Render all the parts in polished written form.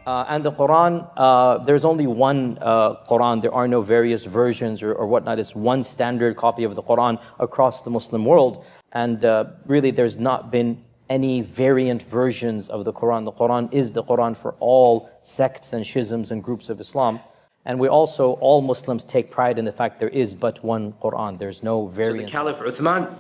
And the Quran, there's only one Quran. There are no various versions or whatnot. It's one standard copy of the Quran across the Muslim world. And really, there's not been any variant versions of the Quran. The Quran is the Quran for all sects and schisms and groups of Islam. And we also, all Muslims take pride in the fact there is but one Quran. There's no variant. So the Caliph Uthman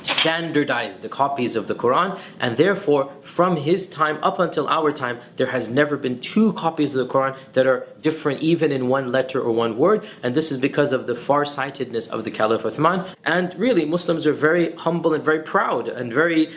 standardized the copies of the Quran, and therefore from his time up until our time there has never been two copies of the Quran that are different even in one letter or one word. And this is because of the farsightedness of the Caliph Uthman. And really Muslims are very humble and very proud and very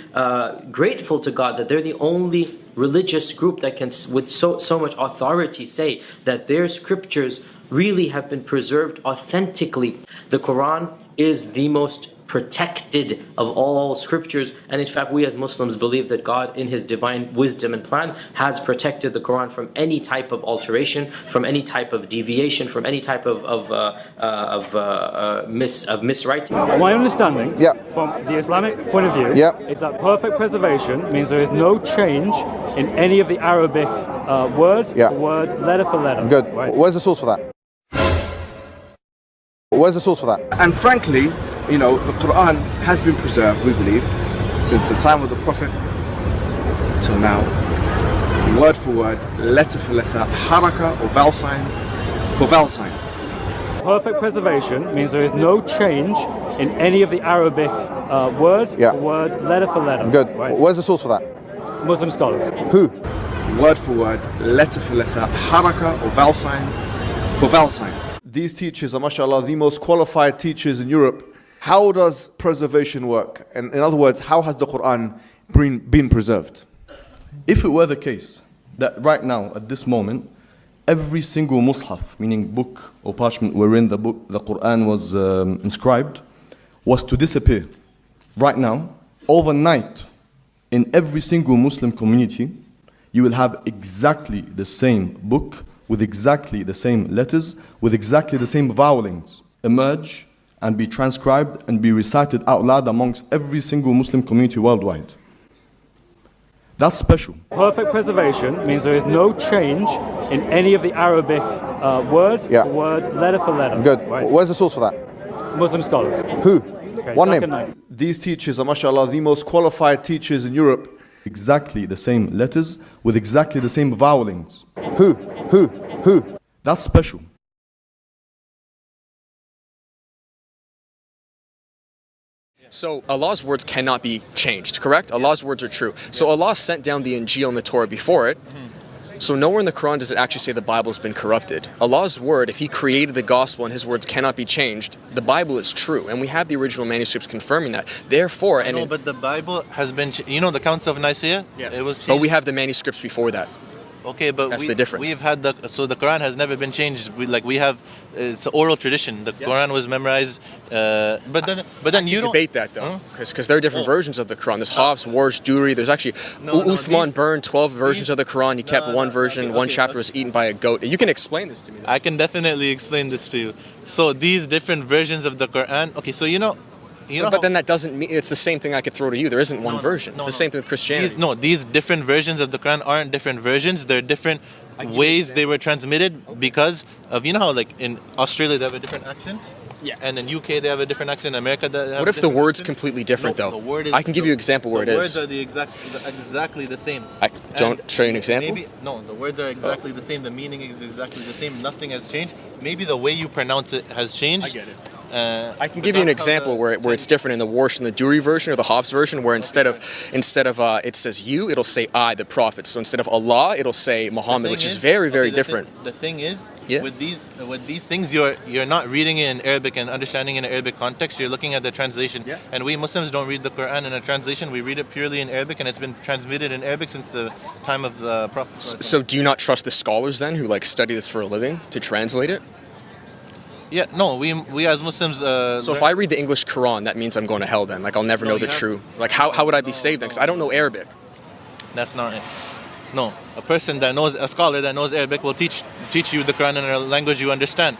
grateful to God that they're the only religious group that can with so much authority say that their scriptures really have been preserved authentically. The Quran is the most protected of all scriptures, and in fact we as Muslims believe that God in His divine wisdom and plan has protected the Quran from any type of alteration, from any type of deviation, from any type of miswriting. My understanding from the Islamic point of view is that perfect preservation means there is no change in any of the Arabic word for word, letter for letter. Good. Right? Where's the source for that? Where's the source for that? And frankly, you know, the Quran has been preserved, we believe, since the time of the Prophet till now, word for word, letter for letter, haraka or vowel sign for vowel sign. Perfect preservation means there is no change in any of the Arabic word for word, letter for letter. Good. Right? Where's the source for that? Muslim scholars. Who? Word for word, letter for letter, haraka or vowel sign for vowel sign. These teachers are, mashallah, the most qualified teachers in Europe. How does preservation work? And in other words, how has the Quran been preserved? If it were the case that right now, at this moment, every single mushaf, meaning book or parchment wherein the Quran was inscribed, was to disappear right now, overnight, in every single Muslim community, you will have exactly the same book, with exactly the same letters, with exactly the same vowelings, emerge and be transcribed and be recited out loud amongst every single Muslim community worldwide. That's special. Perfect preservation means there is no change in any of the Arabic word for word, letter for letter. Good. Right? Where's the source for that? Muslim scholars. Who? Okay, One name. These teachers are, mashallah, the most qualified teachers in Europe. Exactly the same letters with exactly the same vowelings. Who? That's special. So Allah's words cannot be changed, correct? Allah's words are true. So Allah sent down the Injil and the Torah before it. So nowhere in the Quran does it actually say the Bible's been corrupted. Allah's word, if He created the gospel and His words cannot be changed, the Bible is true. And we have the original manuscripts confirming that. Therefore, but the Bible has been, you know, the Council of Nicaea? Yeah. It was changed. But we have the manuscripts before that. Okay, but that's the difference. We've had so the Quran has never been changed. We have it's an oral tradition. The Quran was memorized, but then you don't debate that though, because there are different versions of the Quran. There's Hafs, Warsh, Duri. There's actually Uthman burned 12 versions of the Quran. He kept one version. One chapter was eaten by a goat. You can explain this to me. I can definitely explain this to you. So these different versions of the Quran. Okay, so you know. But then that doesn't mean it's the same thing I could throw to you. There isn't one version. It's the same thing with Christianity. These different versions of the Quran aren't different versions. They're different ways they were transmitted because of, you know how like in Australia they have a different accent? Yeah. And in UK they have a different accent. In America they have What if the word's completely different though? I can give you an example where it is. The words are exactly the same. Don't show you an example? The words are exactly the same. The meaning is exactly the same. Nothing has changed. Maybe the way you pronounce it has changed. I get it. I can give you an example where it's different in the Warsh and the Duri version or the Hafs version, where instead of it says you, it'll say I, the Prophet. So instead of Allah, it'll say Muhammad, which is very, very different. The thing is, with these things, you're not reading it in Arabic and understanding in an Arabic context. You're looking at the translation. Yeah. And we Muslims don't read the Quran in a translation. We read it purely in Arabic, and it's been transmitted in Arabic since the time of the Prophet. So do you not trust the scholars then, who like study this for a living, to translate it? Yeah, no, we as Muslims. So if I read the English Quran, that means I'm going to hell then. Like I'll never know the true. Like how would I be saved then? Because I don't know Arabic. That's not it. No, a scholar that knows Arabic will teach you the Quran in a language you understand.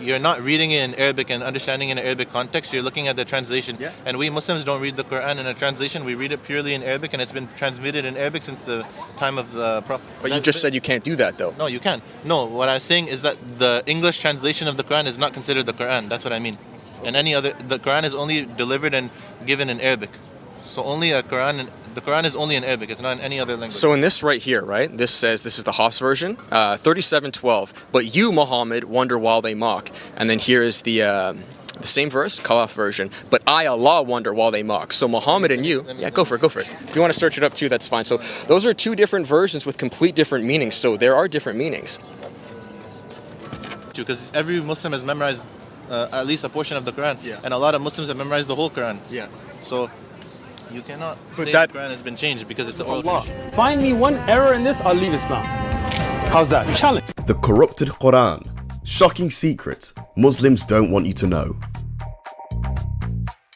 you're not reading it in Arabic and understanding it in Arabic context. You're looking at the translation. Yeah. And we Muslims don't read the Quran in a translation. We read it purely in Arabic, and it's been transmitted in Arabic since the time of the Prophet. But you just said you can't do that, though. No, you can. No, what I'm saying is that the English translation of the Quran is not considered the Quran. That's what I mean. And the Quran is only delivered and given in Arabic. So the Quran is only in Arabic. It's not in any other language. So in this right here, right, this says, this is the Hafs version, 37:12. But you, Muhammad, wonder while they mock. And then here is the same verse, Khalaf version. But I, Allah, wonder while they mock. So Muhammad and you, yeah, go for it. If you want to search it up too, that's fine. So those are two different versions with complete different meanings. So there are different meanings. Because every Muslim has memorized at least a portion of the Quran, and a lot of Muslims have memorized the whole Quran. Yeah. So you cannot say the Quran has been changed because it's oral tradition. Find me one error in this, I'll leave Islam. How's that? Challenge. The corrupted Quran. Shocking secrets Muslims don't want you to know.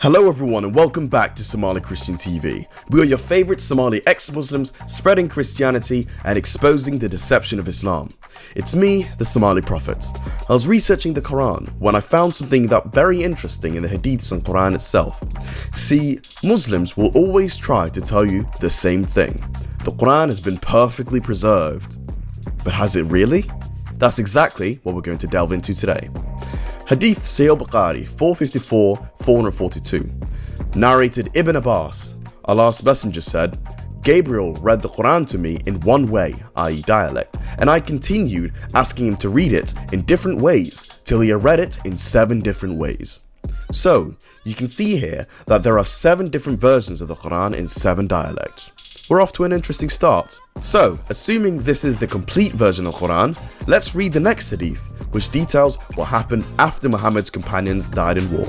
Hello everyone and welcome back to Somali Christian TV. We are your favorite Somali ex-Muslims spreading Christianity and exposing the deception of Islam. It's me, the Somali Prophet. I was researching the Quran when I found something that very interesting in the Hadiths on Quran itself. See, Muslims will always try to tell you the same thing. The Quran has been perfectly preserved. But has it really? That's exactly what we're going to delve into today. Hadith Sahih Bukhari 454-442. Narrated Ibn Abbas, Allah's Messenger said, Gabriel read the Quran to me in one way, i.e. dialect, and I continued asking him to read it in different ways till he had read it in 7 different ways. So, you can see here that there are 7 different versions of the Quran in 7 dialects. We're off to an interesting start. So, assuming this is the complete version of the Quran, let's read the next hadith, which details what happened after Muhammad's companions died in war.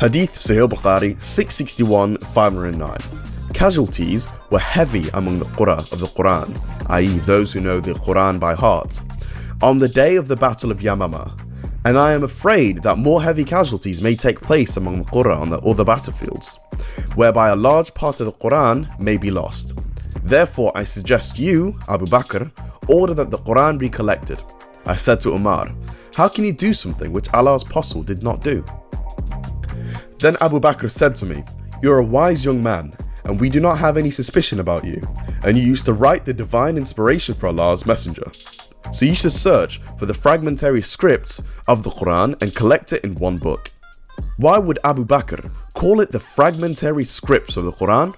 Hadith Sahih Bukhari 661-509. Casualties were heavy among the Qurra of the Quran, i.e. those who know the Quran by heart, on the day of the Battle of Yamama, and I am afraid that more heavy casualties may take place among the Qurra on the other battlefields, whereby a large part of the Quran may be lost. Therefore, I suggest you, Abu Bakr, order that the Quran be collected. I said to Umar, how can you do something which Allah's Apostle did not do? Then Abu Bakr said to me, you are a wise young man, and we do not have any suspicion about you, and you used to write the divine inspiration for Allah's Messenger. So you should search for the fragmentary scripts of the Quran and collect it in one book. Why would Abu Bakr call it the fragmentary scripts of the Quran?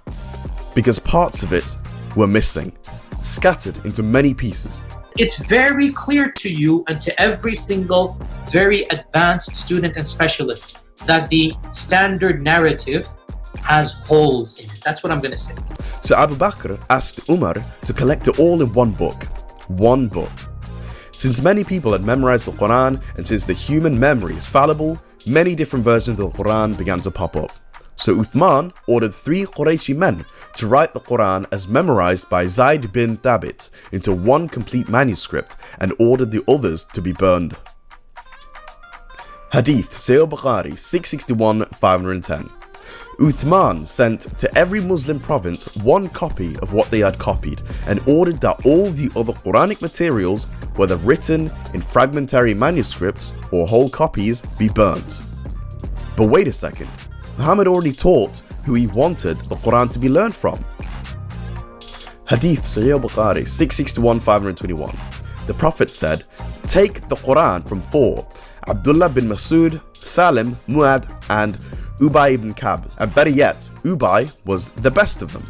Because parts of it were missing, scattered into many pieces. It's very clear to you and to every single very advanced student and specialist that the standard narrative has holes in it. That's what I'm going to say. So Abu Bakr asked Umar to collect it all in one book. One book. Since many people had memorized the Quran and since the human memory is fallible, many different versions of the Quran began to pop up. So Uthman ordered 3 Qurayshi men to write the Quran as memorized by Zayd bin Thabit into one complete manuscript and ordered the others to be burned. Hadith Sahih Bukhari 661-510. Uthman sent to every Muslim province one copy of what they had copied and ordered that all the other Quranic materials, whether written in fragmentary manuscripts or whole copies, be burnt. But wait a second, Muhammad already taught who he wanted the Quran to be learned from. Hadith Sahih Bukhari 661-521. The Prophet said, take the Quran from 4, Abdullah bin Masud, Salim, Mu'ad, and Ubay ibn Kab, and better yet, Ubay was the best of them.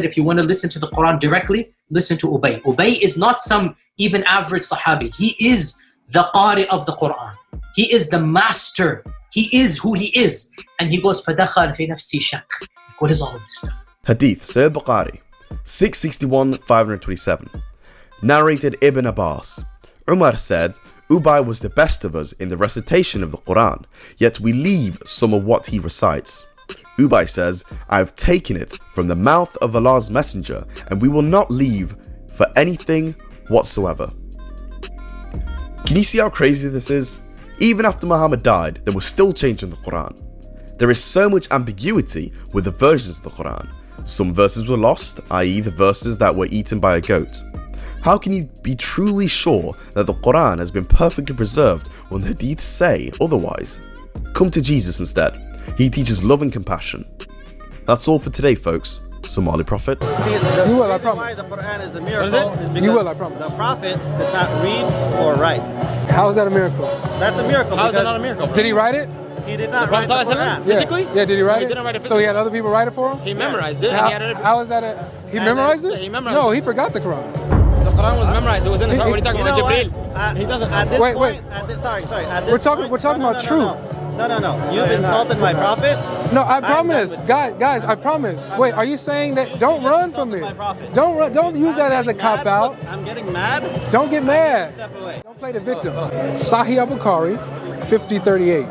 If you want to listen to the Quran directly, listen to Ubay. Ubay is not some even average Sahabi. He is the Qari of the Quran. He is the master. He is who he is. And he goes, فَدَخَلْ فِي نَفْسِي شَكْ. What is all of this stuff? Hadith Sahih Bukhari 661-527. Narrated Ibn Abbas. Umar said, Ubay was the best of us in the recitation of the Quran, yet we leave some of what he recites. Ubay says, I have taken it from the mouth of Allah's Messenger, and we will not leave for anything whatsoever. Can you see how crazy this is? Even after Muhammad died, there was still change in the Quran. There is so much ambiguity with the versions of the Quran. Some verses were lost, i.e. the verses that were eaten by a goat. How can you be truly sure that the Quran has been perfectly preserved when the Hadiths say otherwise? Come to Jesus instead. He teaches love and compassion. That's all for today, folks. Somali Prophet. You will, I promise. Why the Quran is a miracle is because you will, I promise. The Prophet did not read or write. How is that a miracle? That's a miracle. How is that not a miracle? Did he write it? He did not write the Quran. Physically? Yeah, did he write He it? didn't write it So physically. he had other people write it for him? He memorized it. How is that he memorized it? He memorized No, it. he forgot the Quran. The Quran was memorized. It was in his heart. What are you talking about? Jibreel. He doesn't. At this Wait, point, wait. Sorry. At this We're talking point, about truth. No. You've insulted my Prophet. No, I promise. Guys, I promise. Wait, are you saying that don't run from me? Don't run, don't use that as a cop out. I'm getting mad. Don't get mad. Step away. Don't play the victim. Sahih Al-Bukhari 5038.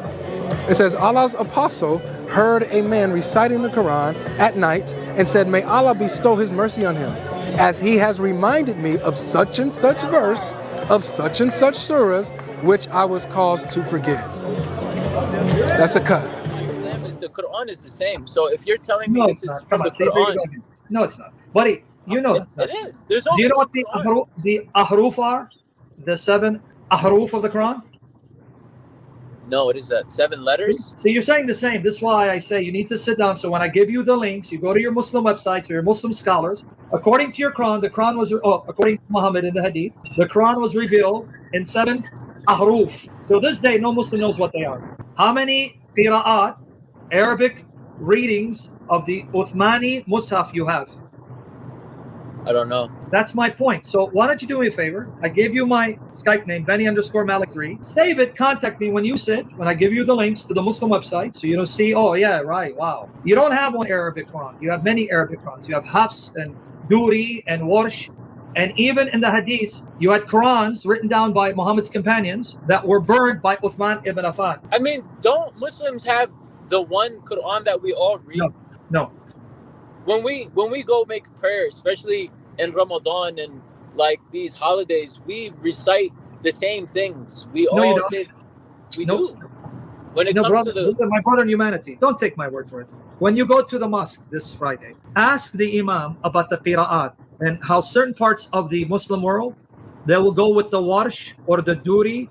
It says Allah's apostle heard a man reciting the Quran at night and said, "May Allah bestow his mercy on him, as he has reminded me of such and such verse of such and such surahs, which I was caused to forget." That's a cut. The Quran is the same. So if you're telling me this is from the Quran, no, it's not, buddy. You know it is. There's do you know what the ahruf are? The 7 ahruf of the Quran? No, what is that? 7 letters? So you're saying the same. This is why I say you need to sit down. So when I give you the links, you go to your Muslim websites or your Muslim scholars. According to your Quran, the Quran was, according to Muhammad in the Hadith, the Quran was revealed in 7 ahruf. To this day, no Muslim knows what they are. How many qira'at, Arabic readings of the Uthmani Mus'haf you have? I don't know. That's my point. So why don't you do me a favor? I gave you my Skype name, Benny_Malik3. Save it, contact me when you sit, when I give you the links to the Muslim website, so you don't see, oh yeah, right, wow. You don't have one Arabic Quran. You have many Arabic Qurans. You have Hafs and Duri and Warsh. And even in the Hadith, you had Qurans written down by Muhammad's companions that were burned by Uthman ibn Affan. I mean, don't Muslims have the one Quran that we all read? No. When we go make prayer, especially in Ramadan and like these holidays, we recite the same things. We all say we do. When it comes to my brother in humanity, don't take my word for it. When you go to the mosque this Friday, ask the imam about the qira'at and how certain parts of the Muslim world, they will go with the warsh or the duri.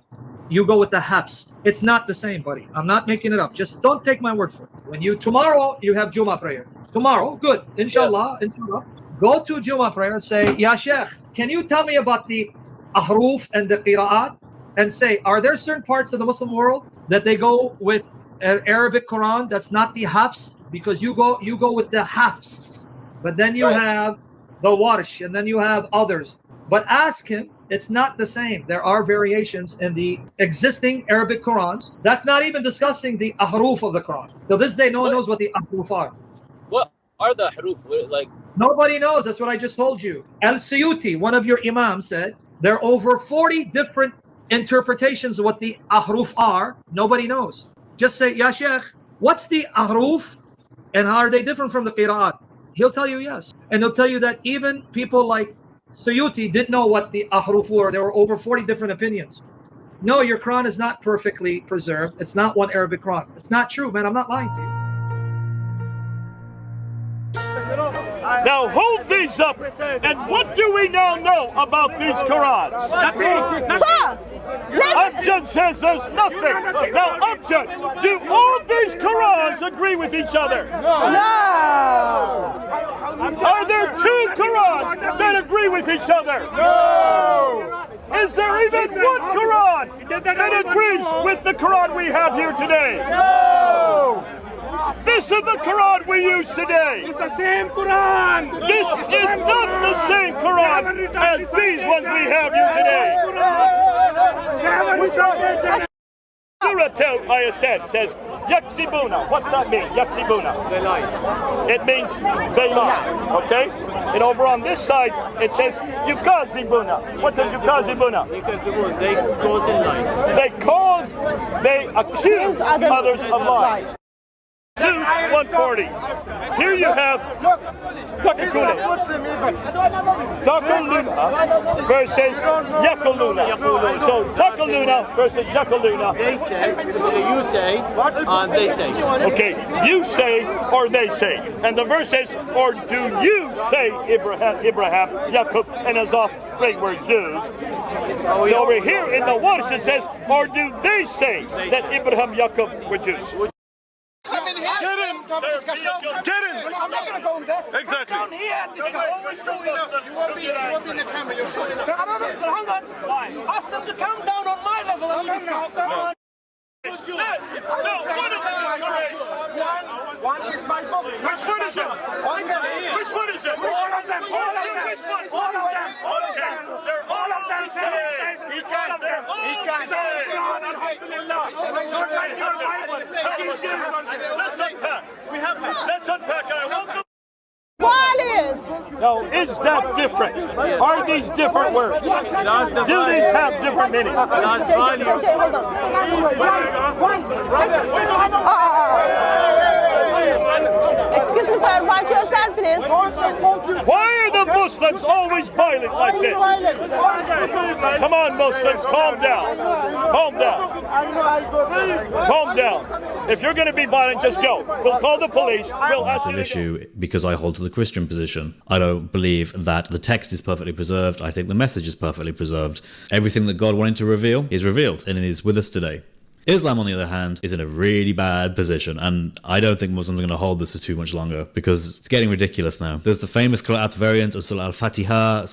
You go with the Hafs. It's not the same, buddy. I'm not making it up. Just don't take my word for it. Tomorrow you have Jummah prayer. Tomorrow, good. Inshallah. Go to Jummah prayer and say, Ya Sheikh, can you tell me about the ahruf and the qira'at? And say, are there certain parts of the Muslim world that they go with an Arabic Quran that's not the Hafs? Because you go with the Hafs. But then you have the Warsh, and then you have others. But ask him, it's not the same. There are variations in the existing Arabic Qurans. That's not even discussing the ahruf of the Quran. To this day, no one knows what the ahruf are. What are the ahruf? Like, nobody knows. That's what I just told you. Al-Suyuti, one of your imams, said there are over 40 different interpretations of what the ahruf are. Nobody knows. Just say, Ya Sheikh, what's the ahruf and how are they different from the qira'at? He'll tell you yes. And he'll tell you that even people like Suyuti didn't know what the ahruf were. There were over 40 different opinions. No, your Quran is not perfectly preserved. It's not one Arabic Quran. It's not true, man. I'm not lying to you. Now hold these up, and what do we now know about these Qurans? Amjad says there's nothing. Now, Amjad, do all these Qurans agree with each other? No! Are there 2 Qurans that agree with each other? No! Is there even one Quran that agrees with the Quran we have here today? No! This is the Quran we use today. It's the same Quran. This is not the same Quran as these ones we have here today. Surah Tell, I said, says, Yaksibuna. What's that mean? Yaksibuna. They lie. It means they lie. Okay? And over on this side, it says Yukazibuna. What does Yukazibuna? They cause in lies. They accuse others of lies. 140. Here you have Takakune. Takaluna versus Yakaluna. So Takaluna versus Yakaluna. They say, you say, they say. Okay, you say or they say. And the verse says, or do you say Abraham, Jacob, and his offspring were Jews? Over here in the Welsh it says, or do they say that Abraham, Jacob were Jews? Come in here. Get him. Get him. I'm not going to go in there. Exactly. Down here and discuss. You won't be in the camera. You're showing up. Hang on. Ask them to come down on my level and discuss. Come on. No, one of them is correct. One is my book. Which one is it? Which one is it? All of them. All of them. Which one? All of them. Okay. They're all of them saying. He can. He can. Let's unpack. Let's unpack. I want the. Now, is that different? Are these different words? Do these have different meanings? Okay, hold on. Excuse me, sir. Watch yourself, please. Why are the Muslims always violent like this? Come on, Muslims, calm down. Calm down. Calm down. If you're going to be violent, just go. We'll call the police. We'll ask Massive issue because I hold to the Christian position. I don't believe that the text is perfectly preserved. I think the message is perfectly preserved. Everything that God wanted to reveal is revealed, and it is with us today. Islam, on the other hand, is in a really bad position, and I don't think Muslims are going to hold this for too much longer because it's getting ridiculous now. There's the famous Qur'at variant of Surah Al-Fatiha,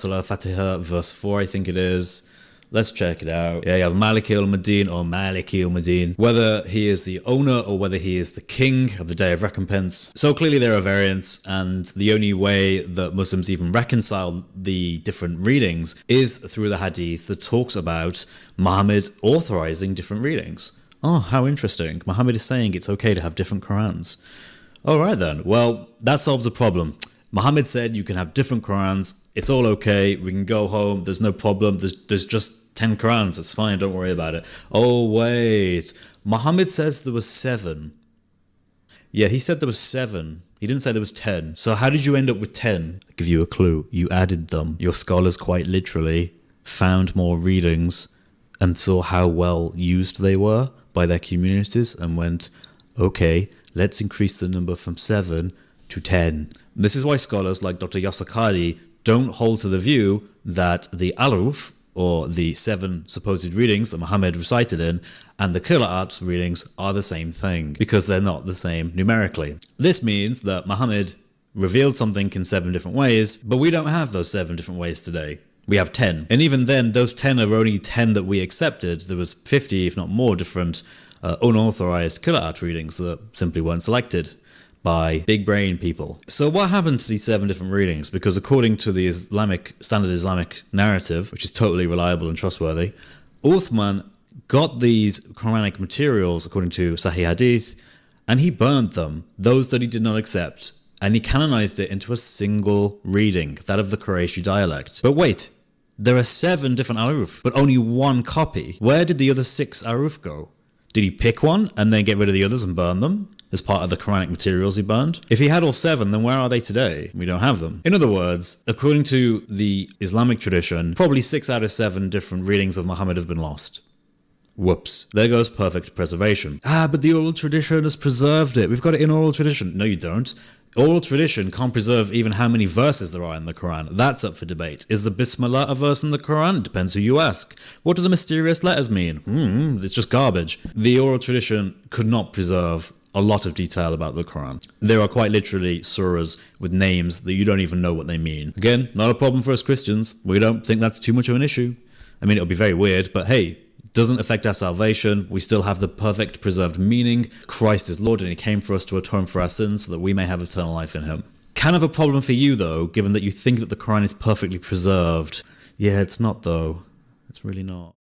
verse 4, I think it is. Let's check it out. Yeah, you have Maliki al-Madin or Maliki al-Madin, whether he is the owner or whether he is the king of the Day of Recompense. So clearly there are variants, and the only way that Muslims even reconcile the different readings is through the hadith that talks about Muhammad authorizing different readings. Oh, how interesting. Muhammad is saying it's okay to have different Qurans. Alright then, well, that solves the problem. Muhammad said you can have different Qurans, it's all okay, we can go home, there's no problem, there's just 10 Qurans, it's fine, don't worry about it. Oh wait, Muhammad says there was 7. Yeah, he said there was 7. He didn't say there was 10. So how did you end up with 10? I'll give you a clue. You added them. Your scholars quite literally found more readings and saw how well used they were by their communities and went, okay, let's increase the number from 7 to 10. This is why scholars like Dr. Yasser Qadi don't hold to the view that the Al-Ruf, or the 7 supposed readings that Muhammad recited in, and the Qira'at readings are the same thing, because they're not the same numerically. This means that Muhammad revealed something in 7 different ways, but we don't have those 7 different ways today. We have 10. And even then, those 10 are only 10 that we accepted. There was 50, if not more, different unauthorized Qira'at readings that simply weren't selected by big brain people. So what happened to these 7 different readings? Because according to the standard Islamic narrative, which is totally reliable and trustworthy, Uthman got these Quranic materials according to Sahih Hadith, and he burned them, those that he did not accept, and he canonized it into a single reading, that of the Qurayshi dialect. But wait, there are 7 different Al-Ruf, but only 1 copy. Where did the other 6 Al-Ruf go? Did he pick one and then get rid of the others and burn them as part of the Quranic materials he burned? If he had all 7, then where are they today? We don't have them. In other words, according to the Islamic tradition, probably 6 out of 7 different readings of Muhammad have been lost. Whoops. There goes perfect preservation. But the oral tradition has preserved it. We've got it in oral tradition. No, you don't. Oral tradition can't preserve even how many verses there are in the Quran. That's up for debate. Is the Bismillah a verse in the Quran? Depends who you ask. What do the mysterious letters mean? It's just garbage. The oral tradition could not preserve a lot of detail about the Quran. There are quite literally surahs with names that you don't even know what they mean. Again, not a problem for us Christians. We don't think that's too much of an issue. I mean, it'll be very weird, but hey, doesn't affect our salvation. We still have the perfect preserved meaning. Christ is Lord and he came for us to atone for our sins so that we may have eternal life in him. Kind of a problem for you though, given that you think that the Quran is perfectly preserved. Yeah, it's not though. It's really not.